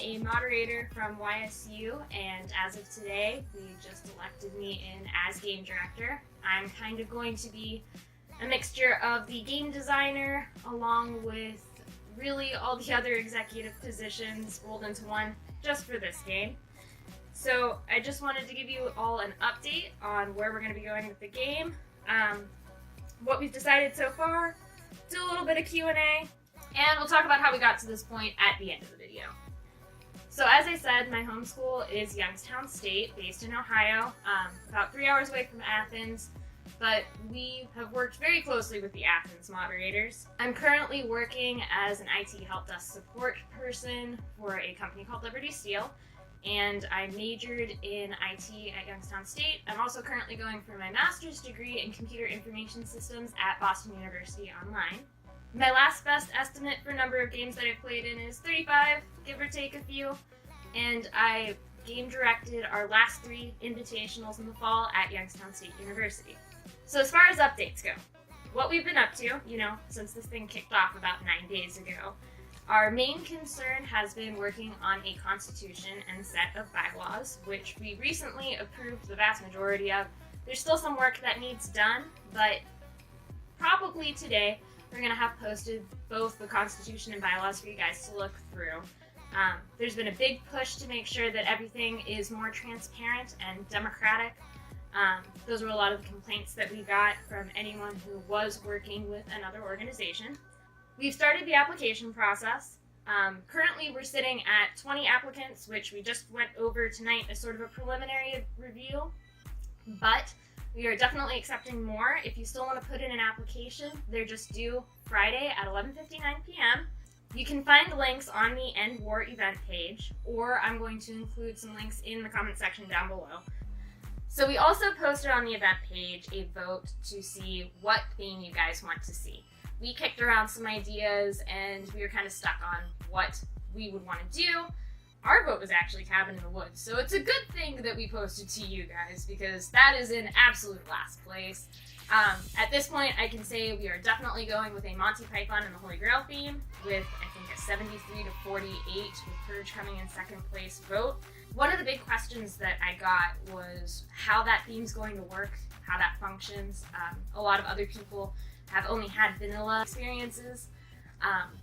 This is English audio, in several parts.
a moderator from YSU, and as of today, we just elected me in as game director. I'm kind of going to be a mixture of the game designer along with really all the other executive positions rolled into one just for this game. So I just wanted to give you all an update on where we're going to be going with the game, what we've decided so far, do a little bit of Q&A, and we'll talk about how we got to this point at the end of the video. So as I said, my home school is Youngstown State, based in Ohio, about 3 hours away from Athens, but we have worked very closely with the Athens moderators. I'm currently working as an IT help desk support person for a company called Liberty Steel, and I majored in IT at Youngstown State. I'm also currently going for my master's degree in computer information systems at Boston University Online. My last best estimate for number of games that I've played in is 35, give or take a few, and I game directed our last 3 invitationals in the fall at Youngstown State University. So as far as updates go, what we've been up to, since this thing kicked off about 9 days ago, our main concern has been working on a constitution and set of bylaws, which we recently approved the vast majority of. There's still some work that needs done, but probably today we're going to have posted both the constitution and bylaws for you guys to look through. There's been a big push to make sure that everything is more transparent and democratic. Those were a lot of the complaints that we got from anyone who was working with another organization. We've started the application process. Currently we're sitting at 20 applicants, which we just went over tonight as sort of a preliminary review, but we are definitely accepting more. If you still want to put in an application, they're just due Friday at 11:59 p.m. You can find links on the Endwar event page, or I'm going to include some links in the comment section down below. So we also posted on the event page a vote to see what theme you guys want to see. We kicked around some ideas and we were kind of stuck on what we would want to do. Our vote was actually Cabin in the Woods, so it's a good thing that we posted to you guys because that is in absolute last place. At this point, I can say we are definitely going with a Monty Python and the Holy Grail theme with, I think, a 73 to 48 with Purge coming in second place vote. One of the big questions that I got was how that theme's going to work, how that functions. A lot of other people have only had vanilla experiences.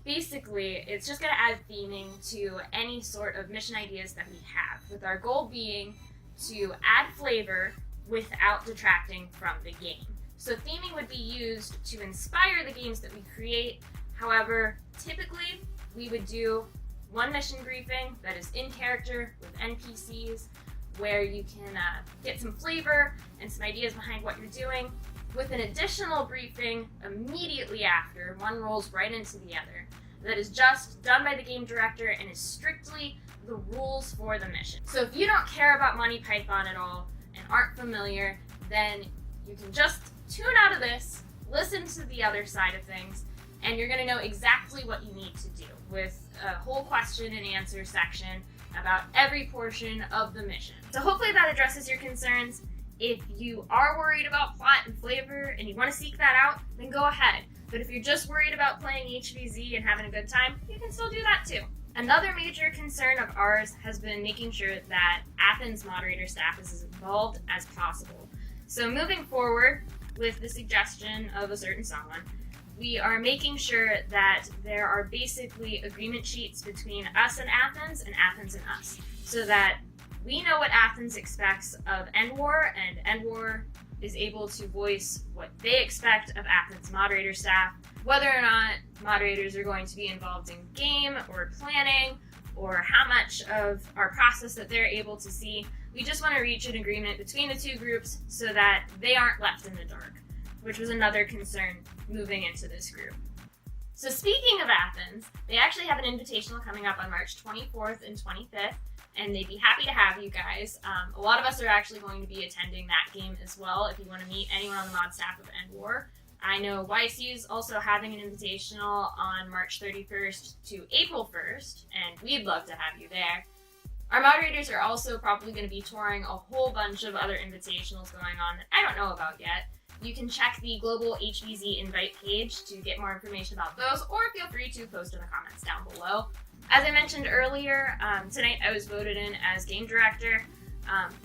Basically, it's just going to add theming to any sort of mission ideas that we have, with our goal being to add flavor without detracting from the game. So theming would be used to inspire the games that we create. However, typically we would do one mission briefing that is in character with NPCs, where you can get some flavor and some ideas behind what you're doing, with an additional briefing immediately after. One rolls right into the other. That is just done by the game director and is strictly the rules for the mission. So if you don't care about Monty Python at all and aren't familiar, then you can just tune out of this, listen to the other side of things, and you're going to know exactly what you need to do with a whole question and answer section about every portion of the mission. So hopefully that addresses your concerns. If you are worried about plot and flavor and you want to seek that out, then go ahead. But if you're just worried about playing HvZ and having a good time, you can still do that too. Another major concern of ours has been making sure that Athens moderator staff is as involved as possible. So moving forward with the suggestion of a certain someone, we are making sure that there are basically agreement sheets between us and Athens and us, so that we know what Athens expects of Endwar, and Endwar is able to voice what they expect of Athens moderator staff, whether or not moderators are going to be involved in game or planning, or how much of our process that they're able to see. We just want to reach an agreement between the two groups so that they aren't left in the dark, which was another concern moving into this group. So speaking of Athens, they actually have an invitational coming up on March 24th and 25th, and they'd be happy to have you guys. A lot of us are actually going to be attending that game as well if you want to meet anyone on the mod staff of Endwar. I know YSU is also having an invitational on March 31st to April 1st, and we'd love to have you there. Our moderators are also probably going to be touring a whole bunch of other invitationals going on that I don't know about yet. You can check the global HvZ invite page to get more information about those, or feel free to post in the comments down below. As I mentioned earlier, tonight I was voted in as game director.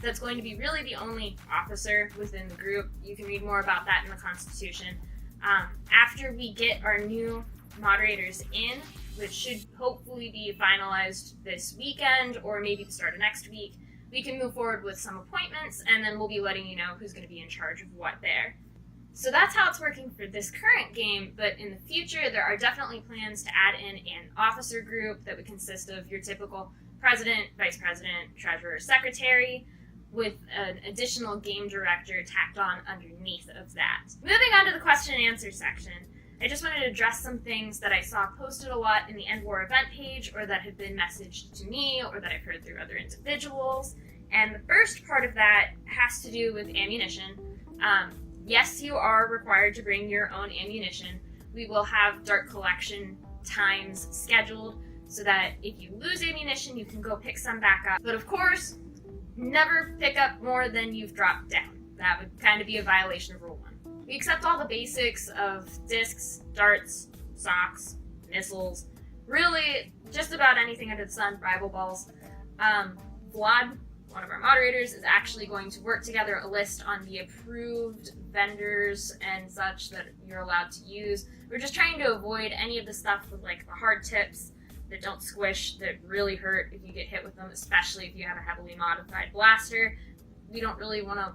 That's going to be really the only officer within the group. You can read more about that in the Constitution. After we get our new moderators in, which should hopefully be finalized this weekend or maybe the start of next week, we can move forward with some appointments, and then we'll be letting you know who's going to be in charge of what there. So that's how it's working for this current game, but in the future there are definitely plans to add in an officer group that would consist of your typical president, vice president, treasurer, secretary, with an additional game director tacked on underneath of that. Moving on to the question and answer section, I just wanted to address some things that I saw posted a lot in the Endwar event page, or that have been messaged to me, or that I've heard through other individuals. And the first part of that has to do with ammunition. Yes, you are required to bring your own ammunition. We will have dart collection times scheduled so that if you lose ammunition, you can go pick some back up. But of course, never pick up more than you've dropped down. That would kind of be a violation of Rule 1. We accept all the basics of discs, darts, socks, missiles, really just about anything under the sun, rival balls. Vlad, one of our moderators, is actually going to work together a list on the approved vendors and such that you're allowed to use. We're just trying to avoid any of the stuff with like the hard tips that don't squish, that really hurt if you get hit with them, especially if you have a heavily modified blaster. We don't really want to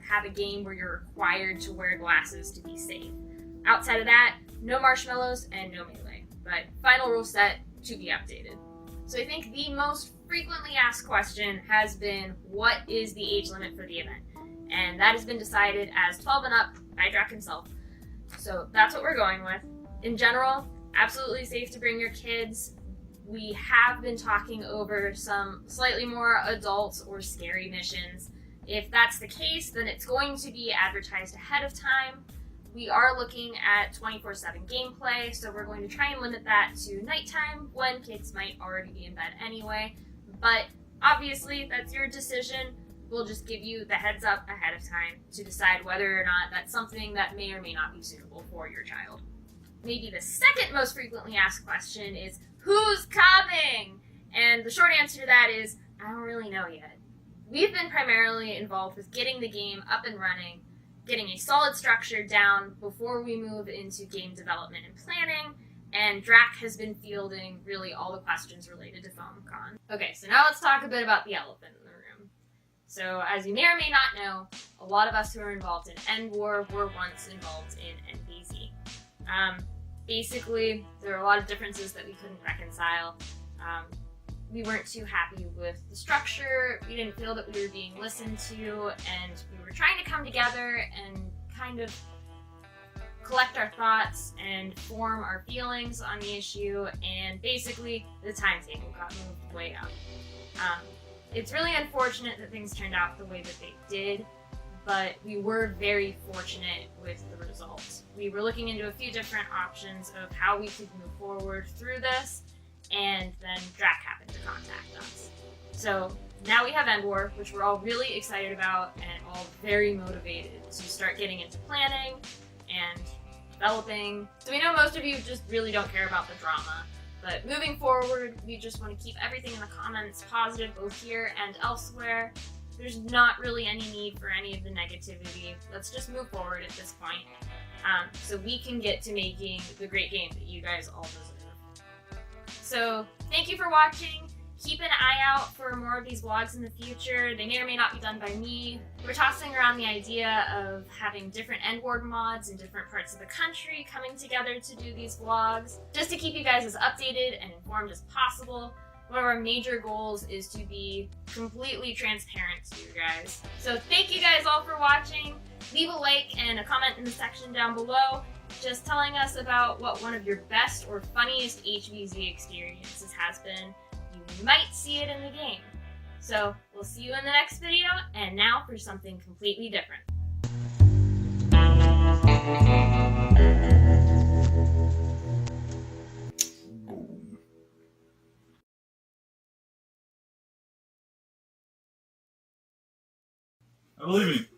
have a game where you're required to wear glasses to be safe. Outside of that, no marshmallows and no melee, but final rule set to be updated. So I think the most frequently asked question has been, what is the age limit for the event? And that has been decided as 12 and up by Drac himself. So that's what we're going with. In general, absolutely safe to bring your kids. We have been talking over some slightly more adult or scary missions. If that's the case, then it's going to be advertised ahead of time. We are looking at 24/7 gameplay, so we're going to try and limit that to nighttime when kids might already be in bed anyway. But obviously, that's your decision. We'll just give you the heads up ahead of time to decide whether or not that's something that may or may not be suitable for your child. Maybe the second most frequently asked question is, who's coming? And the short answer to that is, I don't really know yet. We've been primarily involved with getting the game up and running, getting a solid structure down before we move into game development and planning, and Drac has been fielding really all the questions related to FoamCon. Okay, so now let's talk a bit about the elephant in the room. So, as you may or may not know, a lot of us who are involved in Endwar were once involved in HvZ. Basically, there are a lot of differences that we couldn't reconcile. We weren't too happy with the structure, we didn't feel that we were being listened to, and we were trying to come together and kind of collect our thoughts and form our feelings on the issue, and basically the timetable got moved way up. It's really unfortunate that things turned out the way that they did, but we were very fortunate with the results. We were looking into a few different options of how we could move forward through this, and then Drac happened to contact us. So now we have Endwar, which we're all really excited about and all very motivated to start getting into planning and developing. So we know most of you just really don't care about the drama, but moving forward, we just want to keep everything in the comments positive, both here and elsewhere. There's not really any need for any of the negativity. Let's just move forward at this point, so we can get to making the great game that you guys all deserve. So thank you for watching. Keep an eye out for more of these vlogs in the future. They may or may not be done by me. We're tossing around the idea of having different Endwar mods in different parts of the country coming together to do these vlogs, just to keep you guys as updated and informed as possible. One of our major goals is to be completely transparent to you guys. So thank you guys all for watching. Leave a like and a comment in the section down below, just telling us about what one of your best or funniest HvZ experiences has been. You might see it in the game. So we'll see you in the next video, and now for something completely different. I believe me.